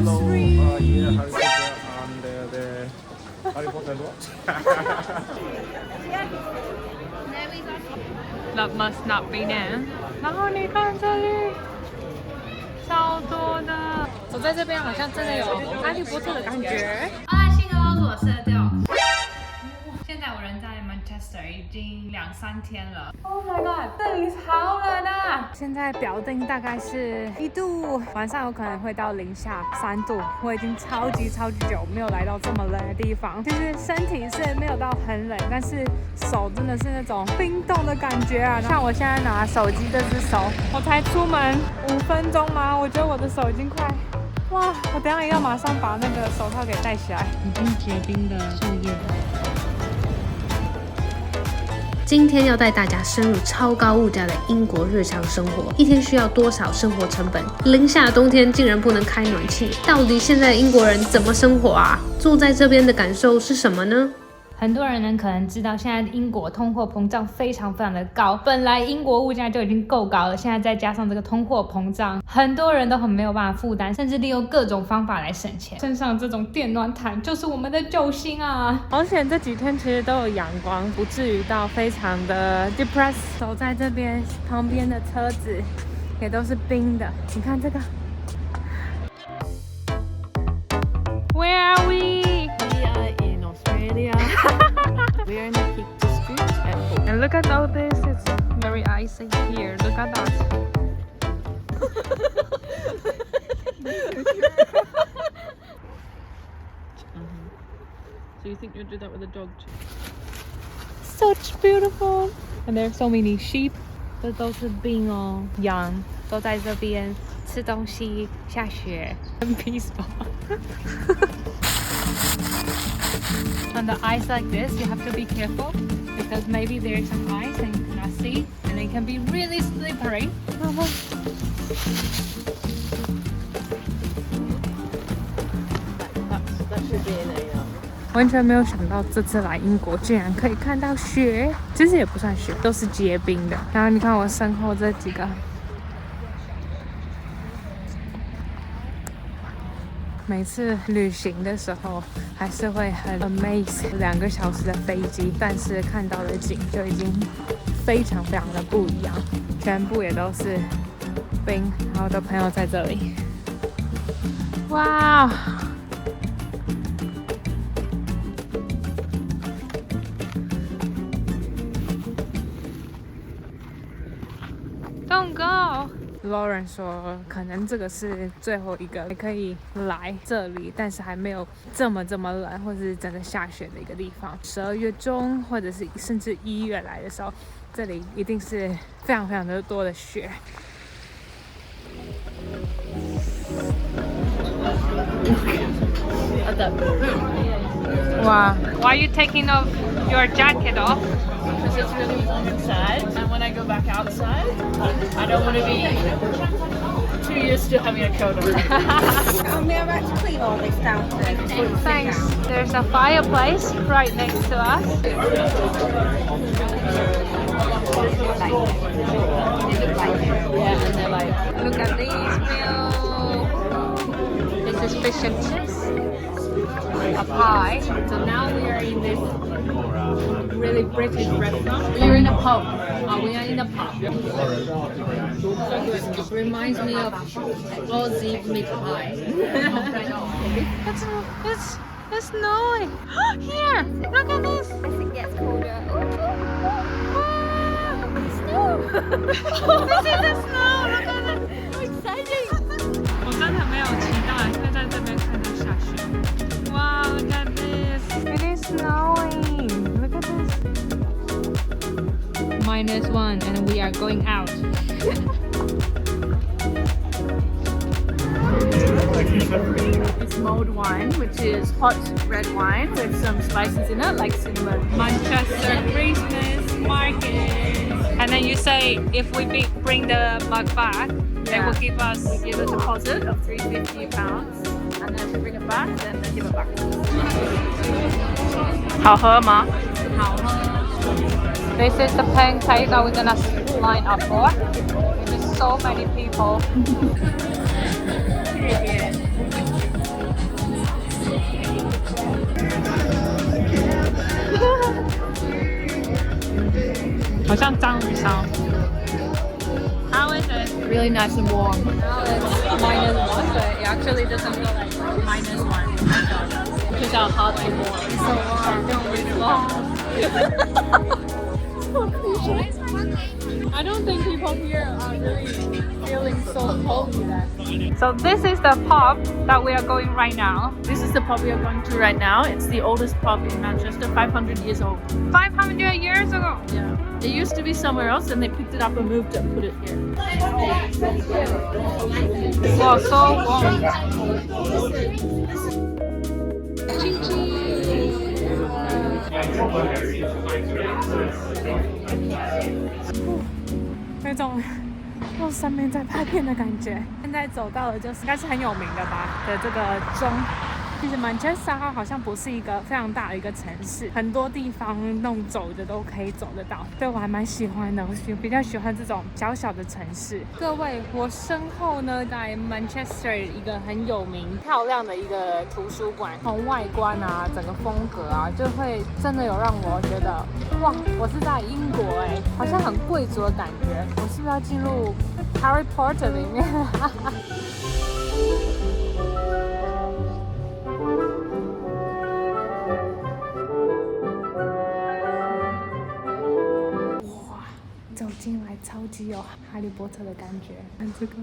Tree. Yeah, Harry Potter and the Harry Potter watch. That must not be them. 然后你看这里，超多的。走在这边好像真的有哈利波特的感觉。啊，幸好我射掉。现在我人在 Manchester 已经2-3天了。Oh my god， 这里好冷啊！现在表定大概是1度，晚上有可能会到零下3度。我已经超级久没有来到这么冷的地方。其实身体是没有到很冷，但是手真的是那种冰冻的感觉啊！像我现在拿手机这只手，我才出门5分钟吗？我觉得我的手已经快。哇！我等一下要马上把那个手套给戴起来。已经结冰的树叶。今天要带大家深入超高物价的英国日常生活，一天需要多少生活成本？零下的冬天竟然不能开暖气，到底现在的英国人怎么生活啊？住在这边的感受是什么呢？很多人呢可能知道，现在英国通货膨胀非常的高。本来英国物价就已经够高了，现在再加上这个通货膨胀，很多人都很没有办法负担，甚至利用各种方法来省钱。身上这种电暖毯就是我们的救星啊！好险这几天其实都有阳光，不至于到非常的 depressed。走在这边旁边的车子也都是冰的，你看这个。Where are we? We are in the Peak District Airport. And look at all this, it's very icy here. Look at that. So you think you'll do that with a dog too? Such beautiful. And there are so many sheep. 这都是冰哦，羊都在这边吃东西、下雪，很 peaceful. On the ice like this, you have to be careful because maybe there's some ice and you cannot see, and it can be really slippery. That should be in a 完全没有想到这次来英国竟然可以看到雪，其实也不算雪，都是结冰的。然后你看我身后这几个。每次旅行的时候还是会很 amaze 2个小时的飞机，但是看到的景就已经非常的不一样，全部也都是冰。然后我的朋友在这里，哇！Don't go. Lauren 说，可能这个是最后一个可以来这里，但是还没有这么冷，或者是真的下雪的一个地方。12月中，或者是甚至1月来的时候，这里一定是非常的多的雪。Wow. Why are you taking off your jacket off? Because it's really warm inside, and when I go back outside, I don't want to be too used to having a coat on. And we're about to clean all this down. Thanks. There's a fireplace right next to us. Yeah, and they're like, Look at these meals. This is fish and chips, a pie. So now we are in this really British restaurant. We are in a pub. We are in a pub. It reminds me of Aussie meat pie. It's snowing. Here, look at this. As it gets colder. Wow. This is the snow. Look at it. So exciting! 我真的没有期待会在这边看到下雪。Wow, look at this. It is snowing. Look at this. -1 and we are going out. it's mulled wine, which is hot red wine with some spices in it, like cinnamon. Manchester Christmas market. And then you say if we bring the mug back, they will give us We give a deposit of £350, and then if we bring it back, then they give it back to us. 好喝吗？好喝。This is the pancake that we're gonna line up for. There's so many people. 好像章鱼烧。How is it? Really nice and warm. Well, it's -1, but it actually doesn't feel like -1. Because how hot and warm. It's so warm. I don't think people here are really feeling so cold yet. So this is the pub that we are going right now. This is the pub we are going to right now. It's the oldest pub in Manchester, 500 years old. 500 years ago. Yeah. It used to be somewhere else and they picked it up and moved it and put it here. Wow, so warm. 那种用上面在拍片的感觉。现在走到了就是应该是很有名的吧的这个钟。其实曼彻斯特它好像不是一个非常大的一个城市，很多地方弄走的都可以走得到。对我还蛮喜欢的，我比较喜欢这种小小的城市。各位，我身后呢在 Manchester 一个很有名、漂亮的一个图书馆，从外观啊、整个风格啊，就会真的有让我觉得，哇，我是在英国哎，好像很贵族的感觉。我是不是要进入 Harry Potter 里面？走进来超级有哈利波特的感觉，看这个。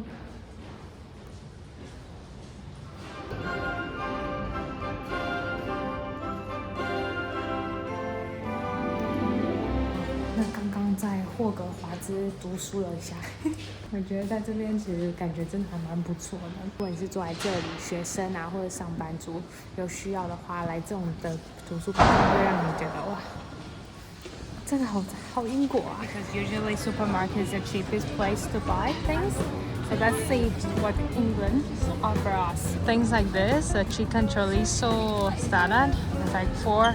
那刚刚在霍格华兹读书了一下，我觉得在这边其实感觉真的还蛮不错的。如果你是住在这里，学生啊或者上班族有需要的话，来这种的图书馆会让你觉得哇。真的好英国啊 ！Because usually supermarket is the cheapest place to buy things. So let's see what England offer us. Things like this, a chicken chorizo salad, it's like £4,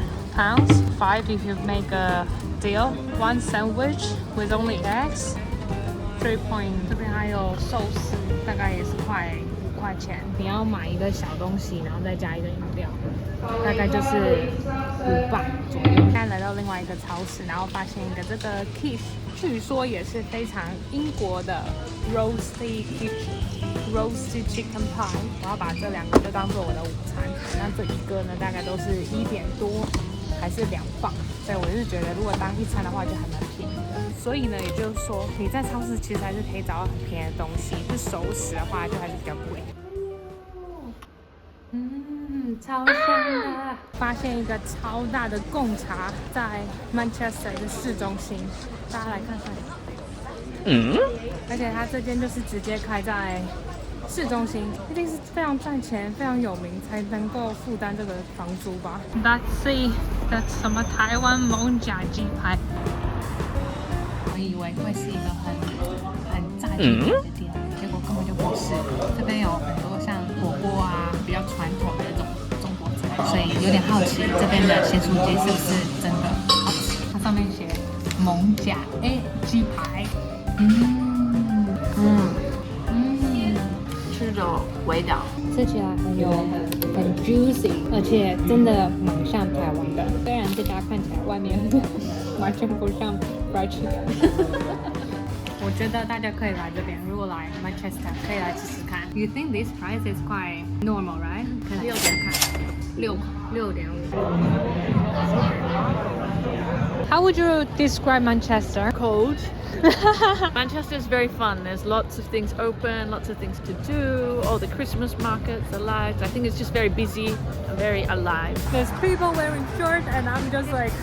5 if you make a deal. One sandwich with only eggs, 3 point. 这边还有寿司，大概也是快5块钱。你要买一个小东西，然后再加一个饮料，大概就是5磅左右。现在来到另外一个超市，然后发现一个这个 quiche， 据说也是非常英国的 roasted chicken pie。我要把这2个就当做我的午餐。那这一个呢，大概都是1点多还是2磅，所以我是觉得如果当一餐的话，就还蛮便宜的。所以呢，也就是说你在超市其实还是可以找到很便宜的东西，是熟食的话就还是比较贵。超香的！发现一个超大的贡茶在 Manchester 的市中心，大家来看看。而且它这间就是直接开在市中心，一定是非常赚钱、非常有名，才能够负担这个房租吧。Let's see， that's 什么台湾蒙甲鸡排。我以为会是一个很炸鸡排的店，结果根本就不是。这边有很多像火锅啊，比较传统的那种。所以有点好奇，这边的咸酥鸡是不是真的好吃？它上面写蒙甲鸡排，吃着味道，吃起来很 juicy， 而且真的蛮像台湾的。虽然这家看起来外面完全不像 fried chicken。我觉得大家可以来这边，如果来 Manchester 可以来吃吃看。You think this price is quite normal, right? 可以6点看，6.5。How would you describe Manchester? Cold. Manchester is very fun. There's lots of things open, lots of things to do. All the Christmas markets, the lights. I think it's just very busy and very alive. There's people wearing shorts, and I'm just like,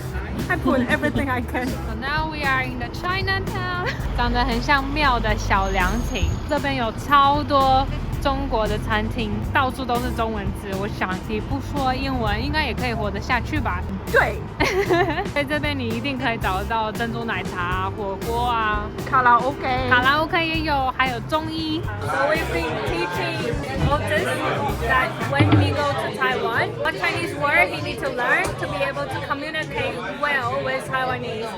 I put everything I can. So now we are in the Chinatown. 长得很像庙的小凉亭，这边有超多中国的餐厅，到处都是中文字。我想你不说英文，应该也可以活得下去吧？对，在这边你一定可以找得到珍珠奶茶、火锅啊，卡拉 OK 也有，还有中医。So we've been teaching Otis that when he goes to Taiwan, what Chinese word he needs to learn to be able to communicate well with Taiwanese.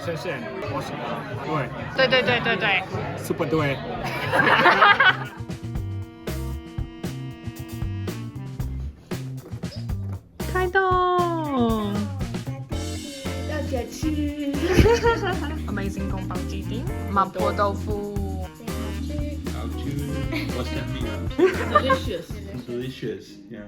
谢谢，我喜欢。对。super 对。开动！要着吃。Amazing 宫保鸡丁、麻婆豆腐。 What's that mean? Delicious. Delicious. Yeah.